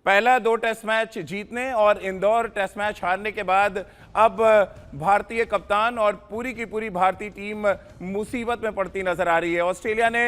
पहला 2 test match जीतने और इंदौर टेस्ट मैच हारने के बाद अब भारतीय कप्तान और पूरी की पूरी भारतीय टीम मुसीबत में पड़ती नजर आ रही है। ऑस्ट्रेलिया ने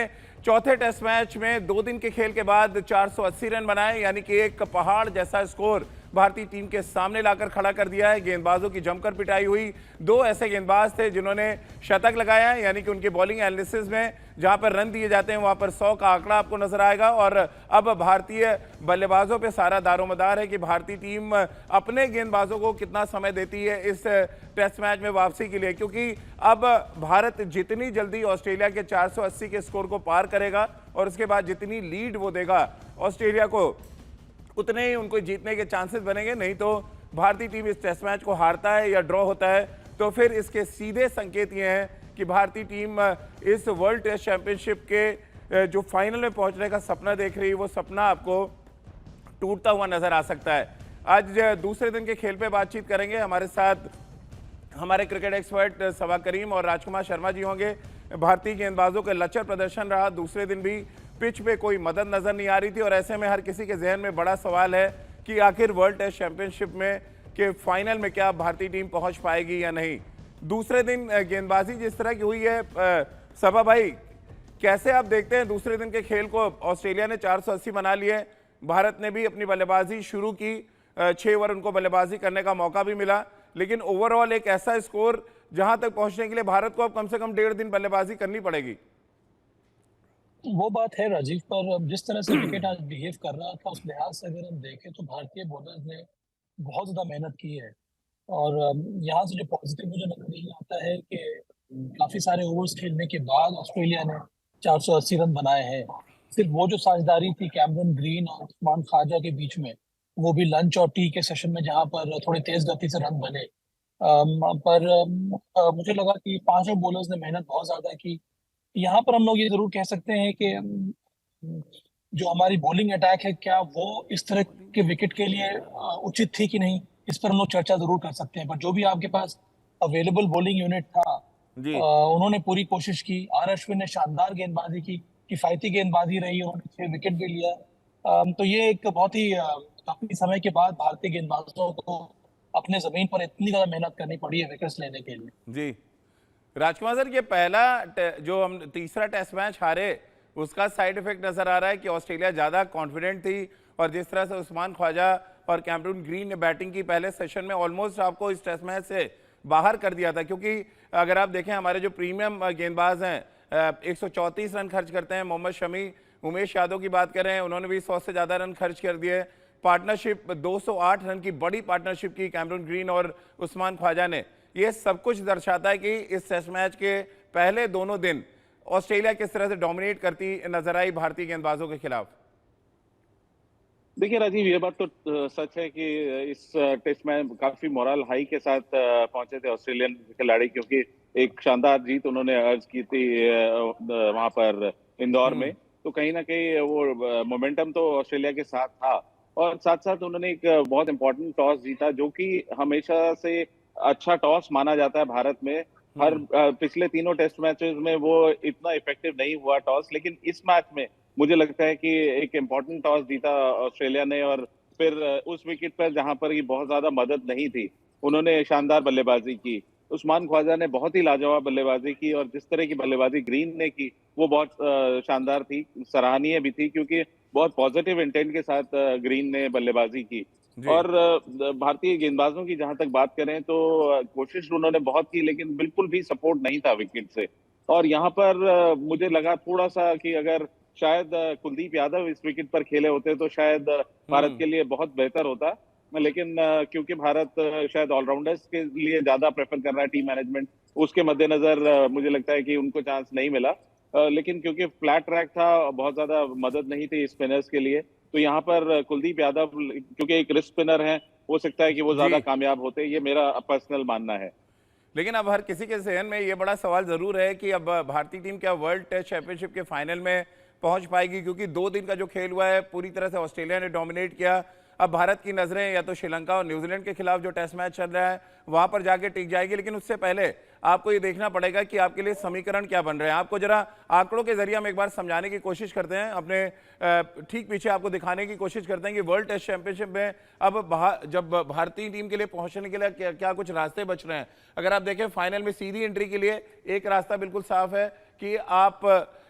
चौथे टेस्ट मैच में 2 दिन के खेल के बाद 480 रन बनाए, यानी कि एक पहाड़ जैसा स्कोर भारतीय टीम के सामने लाकर खड़ा कर दिया है। गेंदबाजों की जमकर पिटाई हुई। 2 ऐसे गेंदबाज थे जिन्होंने शतक लगाया है, यानी कि उनकी बॉलिंग एनालिसिस में जहां पर रन दिए जाते हैं वहां पर 100 का आंकड़ा आपको नजर आएगा। और अब भारतीय बल्लेबाजों पे सारा दारोमदार है कि भारतीय टीम अपने गेंदबाजों को कितना समय देती है इस टेस्ट मैच में वापसी के लिए, क्योंकि अब भारत जितनी जल्दी ऑस्ट्रेलिया के 480 के स्कोर को पार करेगा और उसके बाद जितनी लीड वो देगा ऑस्ट्रेलिया को, उतने ही उनको जीतने के चांसेस बनेंगे। नहीं तो भारतीय टीम इस टेस्ट मैच को हारता है या ड्रॉ होता है तो फिर इसके सीधे संकेत ये हैं कि भारतीय टीम इस वर्ल्ड टेस्ट चैंपियनशिप के जो फाइनल में पहुंचने का सपना देख रही है, वो सपना आपको टूटता हुआ नजर आ सकता है। आज दूसरे दिन के खेल पे बातचीत करेंगे। हमारे साथ हमारे क्रिकेट एक्सपर्ट सबा करीम और राजकुमार शर्मा जी होंगे। भारतीय गेंदबाजों का लचर प्रदर्शन रहा, दूसरे दिन भी पिच पे कोई मदद नजर नहीं आ रही थी और ऐसे में हर किसी के जहन में बड़ा सवाल है कि आखिर वर्ल्ड टेस्ट चैंपियनशिप में के फाइनल में क्या भारतीय टीम पहुंच पाएगी या नहीं। दूसरे दिन गेंदबाजी जिस तरह की हुई है, सबा भाई कैसे आप देखते हैं दूसरे दिन के खेल को? ऑस्ट्रेलिया ने 480 बना लिए, भारत ने भी अपनी बल्लेबाजी शुरू की, 6 ओवर उनको बल्लेबाजी करने का मौका भी मिला, लेकिन ओवरऑल एक ऐसा स्कोर जहां तक पहुंचने के लिए भारत को अब कम से कम 1.5 दिन बल्लेबाजी करनी पड़ेगी। वो बात है राजीव, पर जिस तरह से विकेट आज बिहेव कर रहा था उस लिहाज से अगर हम देखें तो भारतीय बॉलर्स ने बहुत ज्यादा मेहनत की है। और यहाँ से जो पॉजिटिव मुझे नजर ये आता है कि काफी सारे ओवर्स खेलने के बाद ऑस्ट्रेलिया ने 480 रन बनाए हैं। सिर्फ वो जो साझेदारी थी कैमरन ग्रीन और उस्मान ख्वाजा के बीच में, वो भी लंच और टी के सेशन में जहां पर थोड़ी तेज गति से रन बने। मुझे लगा कि पांचों बॉलर्स ने मेहनत बहुत ज्यादा की। यहाँ पर हम लोग ये जरूर कह सकते हैं कि जो हमारी बॉलिंग अटैक है, क्या वो इस तरह के विकेट के लिए उचित थी कि नहीं, इस पर हम लोग चर्चा जरूर कर सकते हैं। पर जो भी आपके पास अवेलेबल बॉलिंग यूनिट था, जी उन्होंने पूरी कोशिश की। आर अश्विन ने शानदार गेंदबाजी की, किफायती गेंदबाजी रही, उन्होंने 6 विकेट भी लिया। तो ये एक बहुत ही काफी समय के बाद भारतीय गेंदबाजों को अपने जमीन पर इतनी ज्यादा मेहनत करनी पड़ी है विकेट्स लेने के लिए। जी राजकुमार सर, ये पहला जो हम तीसरा टेस्ट मैच हारे उसका साइड इफेक्ट नजर आ रहा है कि ऑस्ट्रेलिया ज्यादा कॉन्फिडेंट थी और जिस तरह से उस्मान ख्वाजा और कैमरून ग्रीन ने बैटिंग की पहले सेशन में, ऑलमोस्ट आपको इस टेस्ट मैच से बाहर कर दिया था। क्योंकि अगर आप देखें हमारे जो प्रीमियम गेंदबाज हैं 134 रन खर्च करते हैं। मोहम्मद शमी, उमेश यादव की बात करें, उन्होंने भी 100 से ज्यादा रन खर्च कर दिए। पार्टनरशिप 208 रन की बड़ी पार्टनरशिप की कैमरून ग्रीन और उस्मान ख्वाजा ने। ये सब कुछ दर्शाता है कि इस टेस्ट मैच के पहले दोनों दिन ऑस्ट्रेलिया किस तरह से डोमिनेट करती नजर आई भारतीय गेंदबाजों के खिलाफ। देखिए राजीव, ये बात तो सच है कि इस टेस्ट में काफी मोरल हाई के साथ पहुंचे थे ऑस्ट्रेलियन खिलाड़ी, क्योंकि एक शानदार जीत उन्होंने अर्ज की थी वहां पर इंदौर में। तो कहीं ना कहीं वो मोमेंटम तो ऑस्ट्रेलिया के साथ था और साथ साथ उन्होंने एक बहुत इंपॉर्टेंट टॉस जीता, जो कि हमेशा से अच्छा टॉस माना जाता है भारत में। हर पिछले तीनों टेस्ट मैचेस में वो इतना इफेक्टिव नहीं हुआ टॉस, लेकिन इस मैच में मुझे लगता है कि एक इम्पोर्टेंट टॉस जीता ऑस्ट्रेलिया ने और फिर उस विकेट पर जहां पर ये बहुत ज्यादा मदद नहीं थी, उन्होंने शानदार बल्लेबाजी की। उस्मान ख्वाजा ने बहुत ही लाजवाब बल्लेबाजी की और जिस तरह की बल्लेबाजी ग्रीन ने की वो बहुत शानदार थी, सराहनीय भी थी, क्योंकि बहुत पॉजिटिव इंटेंट के साथ ग्रीन ने बल्लेबाजी की। और भारतीय गेंदबाजों की जहां तक बात करें तो कोशिश उन्होंने बहुत की, लेकिन बिल्कुल भी सपोर्ट नहीं था विकेट से। और यहाँ पर मुझे लगा थोड़ा सा कि अगर शायद कुलदीप यादव इस विकेट पर खेले होते तो शायद भारत के लिए बहुत बेहतर होता। लेकिन क्योंकि भारत शायद ऑलराउंडर्स के लिए ज्यादा प्रेफर कर रहा है टीम मैनेजमेंट, उसके मद्देनजर मुझे लगता है कि उनको चांस नहीं मिला। लेकिन क्योंकि फ्लैट ट्रैक था, बहुत ज्यादा मदद नहीं थी स्पिनर्स के लिए, तो यहाँ पर कुलदीप यादव क्योंकि एक रिस्ट स्पिनर है, हो सकता है कि वो ज्यादा कामयाब होते। ये मेरा पर्सनल मानना है। लेकिन अब हर किसी के जहन में ये बड़ा सवाल जरूर है कि अब भारतीय टीम क्या वर्ल्ड टेस्ट चैंपियनशिप के फाइनल में पहुंच पाएगी, क्योंकि 2 दिन का जो खेल हुआ है पूरी तरह से ऑस्ट्रेलिया ने डोमिनेट किया। अब भारत की नजरें या तो श्रीलंका और न्यूजीलैंड के खिलाफ जो टेस्ट मैच चल रहा है वहां पर जाके टिक जाएगी। लेकिन उससे पहले आपको ये देखना पड़ेगा कि आपके लिए समीकरण क्या बन रहे हैं। आपको जरा आंकड़ों के जरिए हम एक बार समझाने की कोशिश करते हैं, अपने ठीक पीछे आपको दिखाने की कोशिश करते हैं कि वर्ल्ड टेस्ट चैंपियनशिप में अब जब भारतीय टीम के लिए पहुंचने के लिए क्या कुछ रास्ते बच रहे हैं। अगर आप देखें फाइनल में सीधी एंट्री के लिए एक रास्ता बिल्कुल साफ है कि आप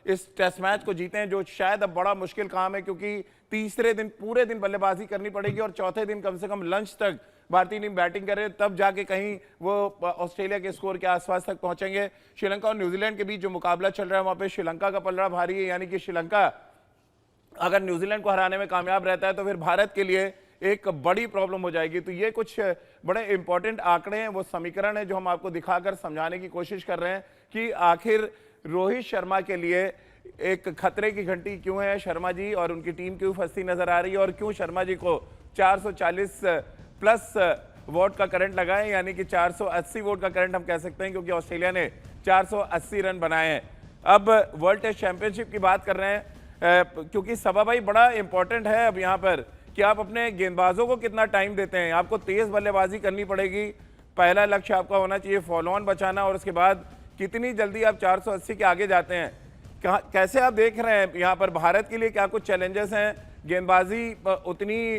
इस टेस्ट मैच को जीतें, जो शायद अब बड़ा मुश्किल काम है क्योंकि तीसरे दिन पूरे दिन बल्लेबाजी करनी पड़ेगी और चौथे दिन कम से कम लंच तक भारतीय टीम बैटिंग करे, तब जाके कहीं वो ऑस्ट्रेलिया के स्कोर के आसपास तक पहुंचेंगे। श्रीलंका और न्यूजीलैंड के बीच जो मुकाबला चल रहा है वहां पे श्रीलंका का पलड़ा भारी है, यानी कि श्रीलंका अगर न्यूजीलैंड को हराने में कामयाब रहता है तो फिर भारत के लिए एक बड़ी प्रॉब्लम हो जाएगी। तो ये कुछ बड़े इंपॉर्टेंट आंकड़े हैं, वो समीकरण है जो हम आपको दिखाकर समझाने की कोशिश कर रहे हैं कि आखिर रोहित शर्मा के लिए एक खतरे की घंटी क्यों है, शर्मा जी और उनकी टीम क्यों फंसती नजर आ रही है और क्यों शर्मा जी को 440 प्लस वोट का करंट लगा है, यानी कि 480 वोट का करंट हम कह सकते हैं क्योंकि ऑस्ट्रेलिया ने 480 रन बनाए हैं। अब वर्ल्ड टेस्ट चैंपियनशिप की बात कर रहे हैं क्योंकि सभा भाई बड़ा इंपॉर्टेंट है अब यहाँ पर कि आप अपने गेंदबाजों को कितना टाइम देते हैं। आपको तेज बल्लेबाजी करनी पड़ेगी, पहला लक्ष्य आपका होना चाहिए फॉलो ऑन बचाना, और उसके बाद कितनी जल्दी आप 480 के आगे जाते हैं। कैसे आप देख रहे हैं यहाँ पर भारत के लिए क्या कुछ चैलेंजेस हैं? गेंदबाजी उतनी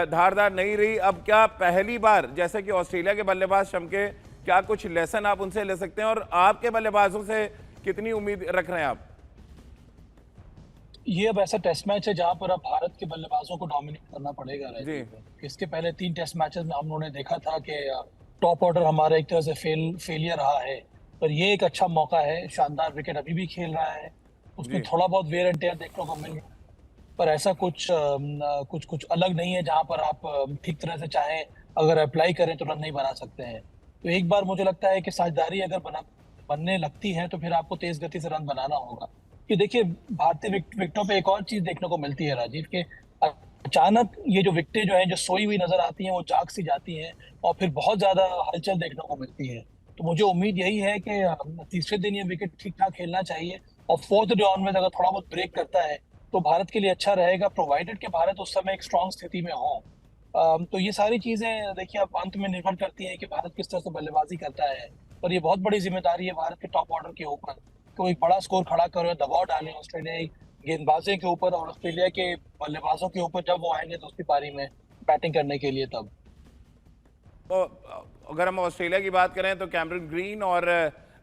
धारदार नहीं रही, अब क्या पहली बार जैसे कि ऑस्ट्रेलिया के बल्लेबाज चमके, क्या कुछ लेसन आप उनसे ले सकते हैं और आपके बल्लेबाजों से कितनी उम्मीद रख रहे हैं आप? ये अब ऐसा टेस्ट मैच है जहां पर अब भारत के बल्लेबाजों को डोमिनेट करना पड़ेगा राजीव। इसके पहले 3 टेस्ट मैचेस में हम लोगों ने देखा था कि टॉप ऑर्डर हमारा एक तरह से फेलियर रहा है, पर ये एक अच्छा मौका है। शानदार विकेट अभी भी खेल रहा है, उसमें थोड़ा बहुत वेयर एंड टेयर देखने को मिल, पर ऐसा कुछ अलग नहीं है जहां पर आप ठीक तरह से चाहें अगर अप्लाई करें तो रन नहीं बना सकते हैं। तो एक बार मुझे लगता है कि साझेदारी अगर बनने लगती है तो फिर आपको तेज गति से रन बनाना होगा। कि देखिए भारतीय विकेटों पे एक और चीज देखने को मिलती है राजीव के अचानक ये जो विकेटें जो हैं जो सोई हुई नजर आती हैं वो जाग सी जाती हैं और फिर बहुत ज्यादा हलचल देखने को मिलती है। तो मुझे उम्मीद यही है कि तीसरे दिन ये विकेट ठीक ठाक खेलना चाहिए और फोर्थ डे ऑन में अगर थोड़ा बहुत ब्रेक करता है तो भारत के लिए अच्छा रहेगा, प्रोवाइडेड कि भारत उस समय एक स्ट्रांग स्थिति में हो। तो ये सारी चीजें देखिए अब अंत में निर्भर करती है कि भारत किस तरह से बल्लेबाजी करता है, और ये बहुत बड़ी जिम्मेदारी है भारत के टॉप ऑर्डर के ऊपर तो एक बड़ा स्कोर खड़ा करो, दबाव डालें ऑस्ट्रेलियाई गेंदबाजों के ऊपर और ऑस्ट्रेलिया के बल्लेबाजों के ऊपर जब वो आएंगे दूसरी पारी में बैटिंग करने के लिए। तब तो अगर हम ऑस्ट्रेलिया की बात करें तो कैमरन ग्रीन और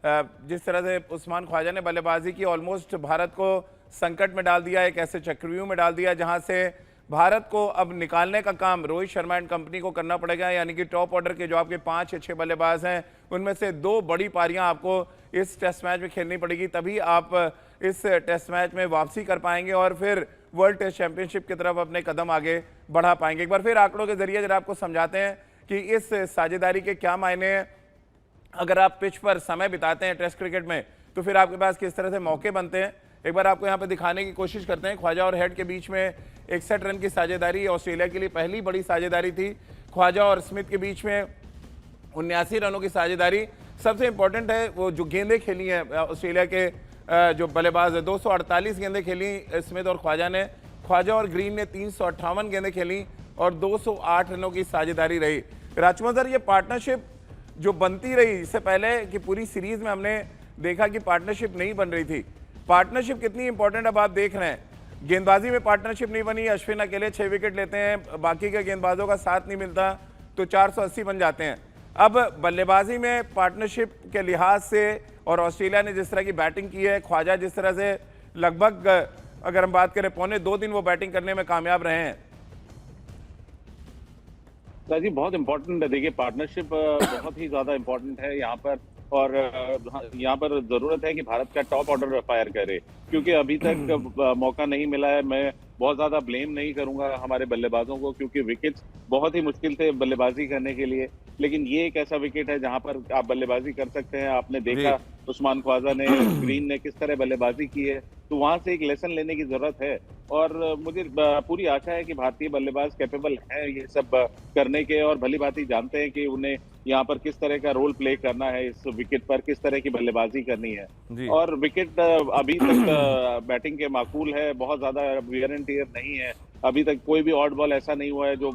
जिस तरह से उस्मान ख्वाजा ने बल्लेबाजी की, ऑलमोस्ट भारत को संकट में डाल दिया, एक ऐसे चक्रव्यूह में डाल दिया जहां से भारत को अब निकालने का काम रोहित शर्मा एंड कंपनी को करना पड़ेगा। यानी कि टॉप ऑर्डर के जो आपके 5 या 6 बल्लेबाज हैं उनमें से 2 बड़ी पारियां आपको इस टेस्ट मैच में खेलनी पड़ेगी, तभी आप इस टेस्ट मैच में वापसी कर पाएंगे और फिर वर्ल्ड टेस्ट चैंपियनशिप की तरफ अपने कदम आगे बढ़ा पाएंगे। एक बार फिर आंकड़ों के जरिए जरा आपको समझाते हैं कि इस साझेदारी के क्या मायने हैं। अगर आप पिच पर समय बिताते हैं टेस्ट क्रिकेट में तो फिर आपके पास किस तरह से मौके बनते हैं, एक बार आपको यहाँ पे दिखाने की कोशिश करते हैं। ख्वाजा और हेड के बीच में 61 रन की साझेदारी ऑस्ट्रेलिया के लिए पहली बड़ी साझेदारी थी। ख्वाजा और स्मिथ के बीच में 79 रनों की साझेदारी। सबसे इंपॉर्टेंट है वो जो गेंदें खेली हैं ऑस्ट्रेलिया के जो बल्लेबाज है, 248 गेंदें खेली स्मिथ और ख्वाजा ने। ख्वाजा और ग्रीन ने 358 गेंदें खेली और 208 रनों की साझेदारी रही। राजकुमार सर, ये पार्टनरशिप जो बनती रही, इससे पहले कि पूरी सीरीज में हमने देखा कि पार्टनरशिप नहीं बन रही थी, पार्टनरशिप कितनी इंपॉर्टेंट अब आप देख रहे हैं। गेंदबाजी में पार्टनरशिप नहीं बनी, अश्विन अकेले 6 विकेट लेते हैं, बाकी के गेंदबाजों का साथ नहीं मिलता तो 480 बन जाते हैं। अब बल्लेबाजी में पार्टनरशिप के लिहाज से और ऑस्ट्रेलिया ने जिस तरह की बैटिंग की है, ख्वाजा जिस तरह से लगभग अगर हम बात करें 1.25 दिन वो बैटिंग करने में कामयाब रहे हैं। राजीव बहुत इंपॉर्टेंट है, देखिए पार्टनरशिप बहुत ही ज्यादा इंपॉर्टेंट है यहाँ पर, और यहाँ पर जरूरत है कि भारत का टॉप ऑर्डर फायर करे, क्योंकि अभी तक मौका नहीं मिला है। मैं बहुत ज्यादा ब्लेम नहीं करूंगा हमारे बल्लेबाजों को, क्योंकि विकेट्स बहुत ही मुश्किल थे बल्लेबाजी करने के लिए, लेकिन ये एक ऐसा विकेट है जहां पर आप बल्लेबाजी कर सकते हैं। आपने देखा उस्मान ख्वाजा ने, ग्रीन ने किस तरह बल्लेबाजी की है, तो वहां से एक लेसन लेने की जरूरत है। और मुझे पूरी आशा है कि भारतीय बल्लेबाज कैपेबल हैं ये सब करने के, और भली भांति जानते हैं कि उन्हें यहाँ पर किस तरह का रोल प्ले करना है, इस विकेट पर किस तरह की बल्लेबाजी करनी है। और विकेट अभी तक बैटिंग के माकूल है, बहुत ज्यादा वियर एंड टियर नहीं है। अभी तक कोई भी ऑड बॉल ऐसा नहीं हुआ है जो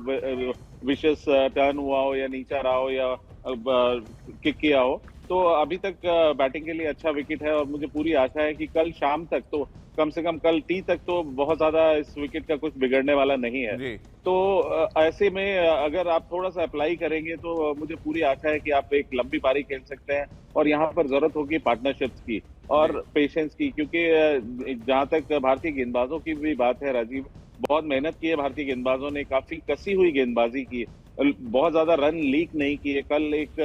विशेष टर्न हुआ हो या नीचा रहा हो या किक किया हो। तो अभी तक बैटिंग के लिए अच्छा विकेट है और मुझे पूरी आशा है कि कल शाम तक तो कम से कम कल टी तक तो बहुत ज्यादा इस विकेट का कुछ बिगड़ने वाला नहीं है। जी तो ऐसे में अगर आप थोड़ा सा अप्लाई करेंगे तो मुझे पूरी आशा है कि आप एक लंबी पारी खेल सकते हैं और यहाँ पर जरूरत होगी पार्टनरशिप्स की और पेशेंस की, क्योंकि जहां तक भारतीय गेंदबाजों की भी बात है राजीव, बहुत मेहनत की है भारतीय गेंदबाजों ने, काफी कसी हुई गेंदबाजी की, बहुत ज्यादा रन लीक नहीं किए। कल एक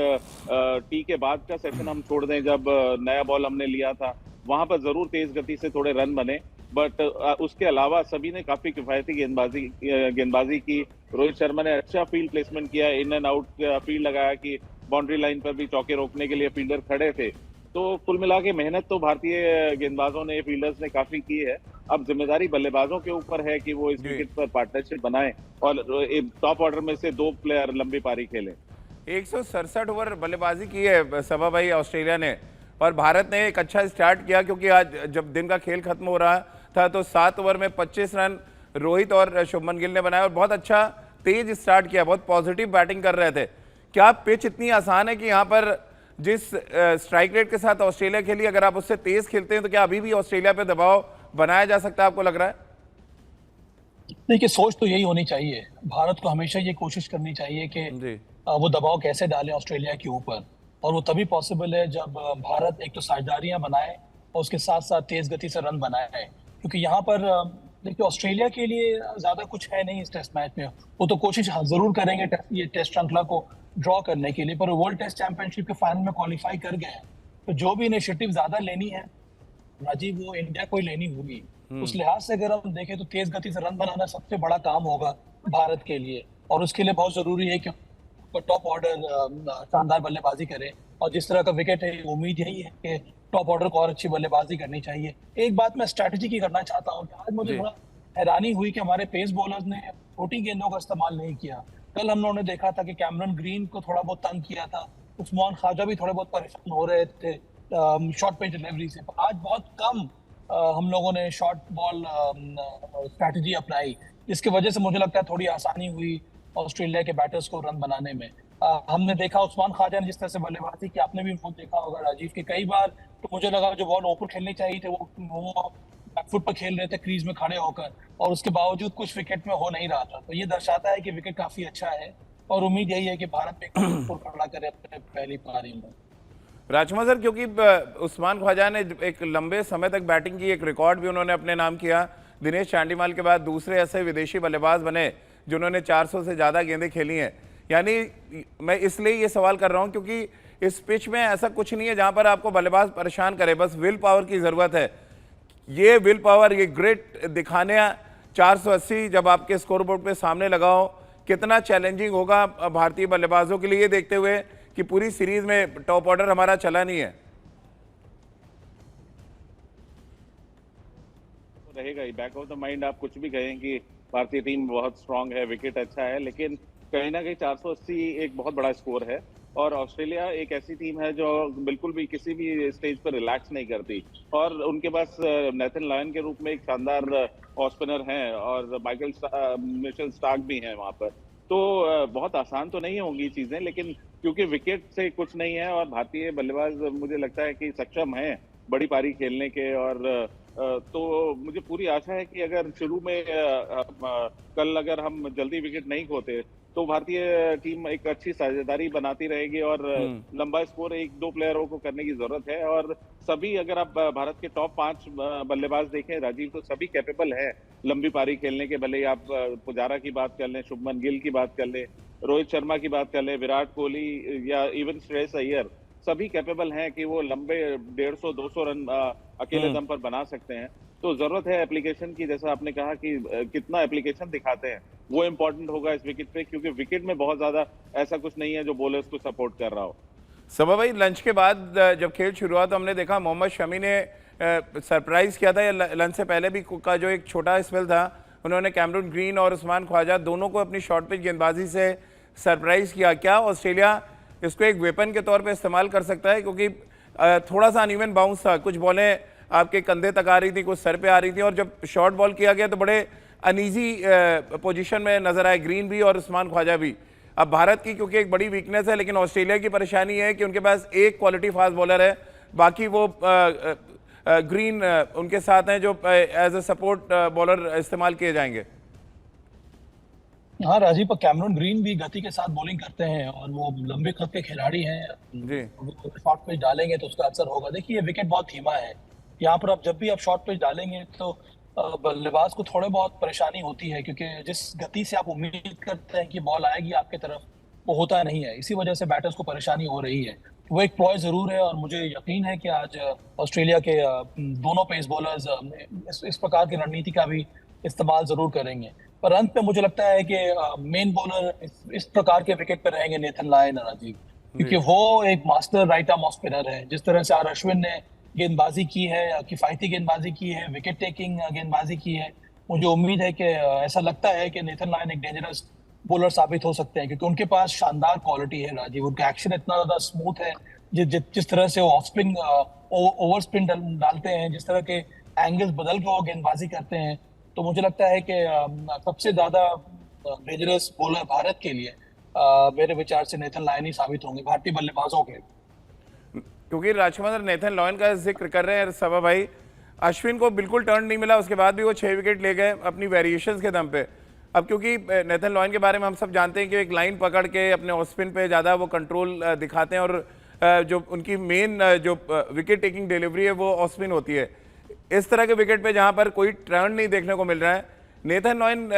टी के बाद का सेशन हम छोड़ दें, जब नया बॉल हमने लिया था वहां पर जरूर तेज गति से थोड़े रन बने, बट उसके अलावा सभी ने काफी किफायती गेंदबाजी की। रोहित शर्मा ने अच्छा फील्ड प्लेसमेंट किया, इन एंड आउट फील्ड लगाया कि बाउंड्री लाइन पर भी चौके रोकने के लिए फील्डर खड़े थे। तो कुल मिला के मेहनत तो भारतीय गेंदबाजों ने, फील्डर्स ने काफी की है। अब जिम्मेदारी बल्लेबाजों के ऊपर है कि वो इस विकेट पर पार्टनरशिप बनाएं और टॉप ऑर्डर में से 2 प्लेयर लंबी पारी खेलें। 167 ओवर बल्लेबाजी की है सभा भाई ऑस्ट्रेलिया ने, और भारत ने एक अच्छा स्टार्ट किया क्योंकि आज जब दिन का खेल खत्म हो रहा था तो 7 ओवर में 25 रन रोहित और शुभमन गिल ने बनाया और बहुत अच्छा तेज स्टार्ट किया, बहुत पॉजिटिव बैटिंग कर रहे थे। क्या पिच इतनी आसान है कि यहाँ पर जिस स्ट्राइक रेट के साथ ऑस्ट्रेलिया खेली, अगर आप उससे तेज खेलते हैं तो क्या अभी भी ऑस्ट्रेलिया पे दबाव बनाया जा सकता है, आपको लग रहा है? देखिए, सोच तो यही होनी चाहिए। भारत को हमेशा ये कोशिश करनी चाहिए कि वो दबाव कैसे डालें ऑस्ट्रेलिया के ऊपर, और वो तभी पॉसिबल है जब भारत एक तो साझेदारियां बनाए और उसके साथ साथ तेज गति से रन बनाए। क्योंकि यहाँ पर देखिए, ऑस्ट्रेलिया के लिए ज्यादा कुछ है नहीं इस टेस्ट मैच में। वो तो कोशिश जरूर करेंगे ये टेस्ट श्रृंखला को ड्रॉ करने के लिए, पर वर्ल्ड टेस्ट चैंपियनशिप के फाइनल में क्वालिफाई कर गए हैं। तो जो भी इनिशिएटिव ज्यादा लेनी है राजीव, वो इंडिया को ही लेनी होगी। उस लिहाज से अगर हम देखें तो तेज गति से रन बनाना सबसे बड़ा काम होगा भारत के लिए, और उसके लिए बहुत जरूरी है कि टॉप ऑर्डर शानदार बल्लेबाजी करे। और जिस तरह का विकेट है, उम्मीद यही है कि टॉप ऑर्डर को और अच्छी बल्लेबाजी करनी चाहिए। एक बात मैं स्ट्रैटेजी की करना चाहता हूँ कि आज मुझे थोड़ा हैरानी हुई कि हमारे पेस बॉलर्स ने छोटी गेंदों का इस्तेमाल नहीं किया। कल हम लोगों ने देखा था कि कैमरन ग्रीन को थोड़ा बहुत तंग किया था, उस्मान ख्वाजा भी थोड़े बहुत परेशान हो रहे थे शॉर्ट पिच डिलीवरी से। आज बहुत कम हम लोगों ने शॉर्ट बॉल स्ट्रैटेजी अपनाई, जिसकी वजह से मुझे लगता है थोड़ी आसानी हुई ऑस्ट्रेलिया के बैटर्स को रन बनाने में। हमने देखा उस्मान ख्वाजा ने जिस तरह से बल्लेबाजी की, आपने भी उनको देखा होगा राजीव, कि कई बार तो मुझे लगा जो बॉल ऊपर खेलनी चाहिए थे वो बैकफुट पर खेल रहे थे क्रीज में खड़े होकर, और उसके बावजूद कुछ विकेट में हो नहीं रहा था। तो ये दर्शाता है कि विकेट काफी अच्छा है और उम्मीद यही है कि भारत पे खड़ा करे अपने पहली पारी में। राजकुमार सर, क्योंकि उस्मान ख्वाजा ने एक लंबे समय तक बैटिंग की, एक रिकॉर्ड भी उन्होंने अपने नाम किया। दिनेश चांडीमाल के बाद दूसरे ऐसे विदेशी बल्लेबाज बने जिन्होंने 400 से ज़्यादा गेंदें खेली हैं। यानी मैं इसलिए ये सवाल कर रहा हूँ क्योंकि इस पिच में ऐसा कुछ नहीं है जहाँ पर आपको बल्लेबाज परेशान करे, बस विल पावर की ज़रूरत है। ये विल पावर, ये ग्रिट दिखाने 480 जब आपके स्कोर बोर्ड पे सामने लगाओ, कितना चैलेंजिंग होगा भारतीय बल्लेबाजों के लिए, देखते हुए कि पूरी सीरीज में टॉप ऑर्डर हमारा चला नहीं है। रहेगा ही बैक ऑफ द माइंड, आप कुछ भी कहें कि भारतीय टीम बहुत स्ट्रांग है, विकेट अच्छा है, लेकिन कहीं ना कहीं 480 एक बहुत बड़ा स्कोर है और ऑस्ट्रेलिया एक ऐसी टीम है जो बिल्कुल भी किसी भी स्टेज पर रिलैक्स नहीं करती, और उनके पास नेथन लायन के रूप में एक शानदार ऑफ स्पिनर हैं और मिचेल स्टार्क भी हैं वहां पर। तो बहुत आसान तो नहीं होंगी चीजें, लेकिन क्योंकि विकेट से कुछ नहीं है और भारतीय बल्लेबाज मुझे लगता है कि सक्षम हैं बड़ी पारी खेलने के, और तो मुझे पूरी आशा है कि अगर शुरू में कल अगर हम जल्दी विकेट नहीं खोते तो भारतीय टीम एक अच्छी साझेदारी बनाती रहेगी और लंबा स्कोर 1-2 प्लेयरों को करने की जरूरत है। और सभी, अगर आप भारत के टॉप 5 बल्लेबाज देखें राजीव, तो सभी कैपेबल हैं लंबी पारी खेलने के। भले आप पुजारा की बात कर लें, शुभमन गिल की बात कर लें, रोहित शर्मा की बात कर लें, विराट कोहली या इवन श्रेयस अय्यर, सभी कैपेबल हैं कि वो लंबे 150-200 रन अकेले दम पर बना सकते हैं। तो जरूरत है एप्लीकेशन की, जैसा आपने कहा कि कितना एप्लीकेशन दिखाते हैं वो इंपॉर्टेंट होगा इस विकेट पे, क्योंकि विकेट में बहुत ज्यादा ऐसा कुछ नहीं है जो बॉलर्स को सपोर्ट कर रहा हो। सबा भाई, लंच के बाद जब खेल शुरू हुआ तो हमने देखा मोहम्मद शमी ने सरप्राइज किया था, या लंच से पहले भी का जो एक छोटा स्पेल था, उन्होंने कैमरून ग्रीन और उस्मान ख्वाजा दोनों को अपनी शॉर्ट पिच गेंदबाजी से सरप्राइज किया। क्या ऑस्ट्रेलिया इसको एक वेपन के तौर पे इस्तेमाल कर सकता है? क्योंकि थोड़ा सा अनइवन बाउंस था, कुछ बॉलें आपके कंधे तक आ रही थी, कुछ सर पे आ रही थी, और जब शॉर्ट बॉल किया गया तो बड़े अनईजी पोजीशन में नजर आए ग्रीन भी और उस्मान ख्वाजा भी। अब भारत की क्योंकि एक बड़ी वीकनेस है, लेकिन ऑस्ट्रेलिया की परेशानी है कि उनके पास एक क्वालिटी फास्ट बॉलर है, बाकी वो ग्रीन उनके साथ हैं जो एज ए सपोर्ट बॉलर इस्तेमाल किए जाएंगे। हाँ राजीव, पर कैमरून ग्रीन भी गति के साथ बॉलिंग करते हैं और वो लंबे कद के खिलाड़ी हैं। जी, शॉर्ट पिच डालेंगे तो उसका असर होगा। देखिए ये विकेट बहुत धीमा है, यहाँ पर आप जब भी आप शॉर्ट पिच डालेंगे तो बल्लेबाज को थोड़े बहुत परेशानी होती है, क्योंकि जिस गति से आप उम्मीद करते हैं कि बॉल आएगी आपके तरफ, वो होता नहीं है। इसी वजह से बैटर्स को परेशानी हो रही है। वो एक प्लॉय जरूर है और मुझे यकीन है कि आज ऑस्ट्रेलिया के दोनों पेस बॉलर्स इस प्रकार की रणनीति का भी इस्तेमाल जरूर करेंगे। पर अंत में मुझे लगता है कि मेन बॉलर इस प्रकार के विकेट पर रहेंगे नेथन लायन और राजीव, क्योंकि वो एक master right arm off spinner है। जिस तरह से आर अश्विन ने गेंदबाजी की है, किफायती गेंदबाजी की है, विकेट टेकिंग गेंदबाजी की है, मुझे उम्मीद है कि ऐसा लगता है कि नेथन लायन एक डेंजरस बॉलर साबित हो सकते हैं, क्योंकि उनके पास शानदार क्वालिटी है राजीव। उनका एक्शन इतना ज्यादा स्मूथ है, जिस तरह से वो ऑफ स्पिन ओवर स्पिन डालते हैं, जिस तरह के एंगल्स बदल के वो गेंदबाजी करते हैं, तो मुझे लगता है कि सबसे ज्यादा डेंजरस बॉलर भारत के लिए मेरे विचार से नेथन लायन ही साबित होंगे, भारतीय बल्लेबाजों के। क्योंकि राजकुमार नेथन लॉयन का जिक्र कर रहे हैं सबा भाई, अश्विन को बिल्कुल टर्न नहीं मिला, उसके बाद भी वो 6 विकेट ले गए अपनी वेरिएशंस के दम पे। अब क्योंकि नेथन लॉयन के बारे में हम सब जानते हैं कि एक लाइन पकड़ के अपने ऑफ स्पिन पे ज़्यादा वो कंट्रोल दिखाते हैं, और जो उनकी मेन जो विकेट टेकिंग डिलीवरी है वो ऑफ स्पिन होती है। इस तरह के विकेट पे जहाँ पर कोई टर्न नहीं देखने को मिल रहा है, नेथन लॉयन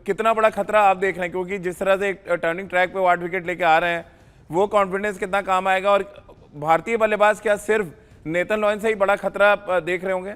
कितना बड़ा खतरा आप देख रहे हैं? क्योंकि जिस तरह से एक टर्निंग ट्रैक पे 8 विकेट लेके आ रहे हैं, वो कॉन्फिडेंस कितना काम आएगा? और भारतीय बल्लेबाज क्या सिर्फ नेथन लॉयन से ही बड़ा खतरा देख रहे होंगे?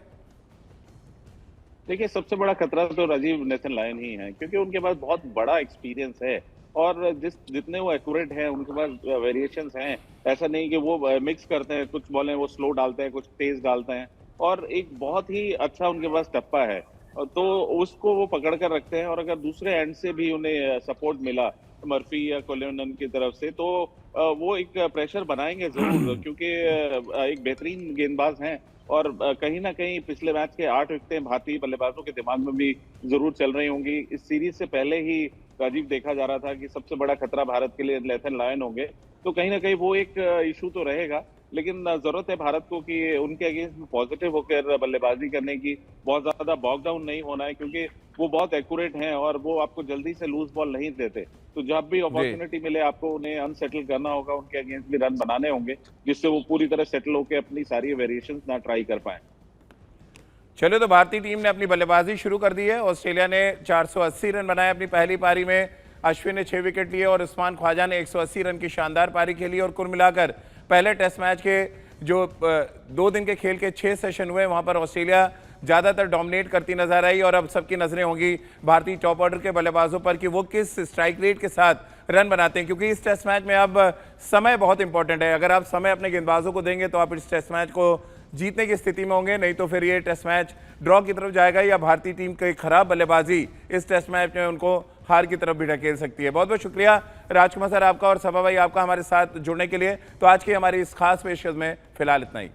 देखिए, सबसे बड़ा खतरा तो राजीव नेथन लायन ही है, क्योंकि उनके पास बहुत बड़ा एक्सपीरियंस है और जितने वो एक्यूरेट हैं, उनके पास वेरिएशंस हैं। ऐसा नहीं कि वो मिक्स करते हैं, कुछ बॉलें वो स्लो डालते हैं, कुछ तेज डालते हैं, और एक बहुत ही अच्छा उनके पास टप्पा है, तो उसको वो पकड़ कर रखते हैं। और अगर दूसरे एंड से भी उन्हें सपोर्ट मिला मर्फी या कोलिनन की तरफ से, तो वो एक प्रेशर बनाएंगे जरूर, क्योंकि एक बेहतरीन गेंदबाज हैं। और कहीं ना कहीं पिछले मैच के 8 विकेटें भारतीय बल्लेबाजों के दिमाग में भी जरूर चल रही होंगी। इस सीरीज से पहले ही राजीव देखा जा रहा था कि सबसे बड़ा खतरा भारत के लिए नेथन लायन होंगे, तो कहीं ना कहीं वो एक इशू तो रहेगा। लेकिन जरूरत है भारत को कि उनके अगेंस्ट पॉजिटिव होकर बल्लेबाजी करने की, बहुत ज्यादा बॉक डाउन नहीं होना है, क्योंकि वो बहुत एक्यूरेट हैं और वो आपको जल्दी से लूज बॉल नहीं देते। तो जब भी अपॉर्चुनिटी मिले आपको उन्हें अनसेटल करना होगा, उनके अगेंस्ट भी रन बनाने होंगे, जिससे वो पूरी तरह सेटल होकर अपनी सारी वेरिएशंस ना ट्राई कर पाए। चलो, तो भारतीय टीम ने अपनी बल्लेबाजी शुरू कर दी है। ऑस्ट्रेलिया ने 480 रन बनाए अपनी पहली पारी में, अश्विन ने 6 विकेट लिए और उस्मान ख्वाजा ने 180 रन की शानदार पारी खेली। और कुल मिलाकर पहले टेस्ट मैच के जो 2 दिन के खेल के 6 सेशन हुए, वहां पर ऑस्ट्रेलिया ज़्यादातर डोमिनेट करती नजर आई। और अब सबकी नजरें होंगी भारतीय टॉप ऑर्डर के बल्लेबाजों पर कि वो किस स्ट्राइक रेट के साथ रन बनाते हैं, क्योंकि इस टेस्ट मैच में अब समय बहुत इंपॉर्टेंट है। अगर आप समय अपने गेंदबाजों को देंगे तो आप इस टेस्ट मैच को जीतने की स्थिति में होंगे, नहीं तो फिर ये टेस्ट मैच ड्रॉ की तरफ जाएगा या भारतीय टीम की खराब बल्लेबाजी इस टेस्ट मैच में उनको हार की तरफ भी ढकेल सकती है। बहुत बहुत शुक्रिया राजकुमार सर आपका और सभा भाई आपका हमारे साथ जुड़ने के लिए। तो आज की हमारी इस खास पेशकश में फिलहाल इतना ही।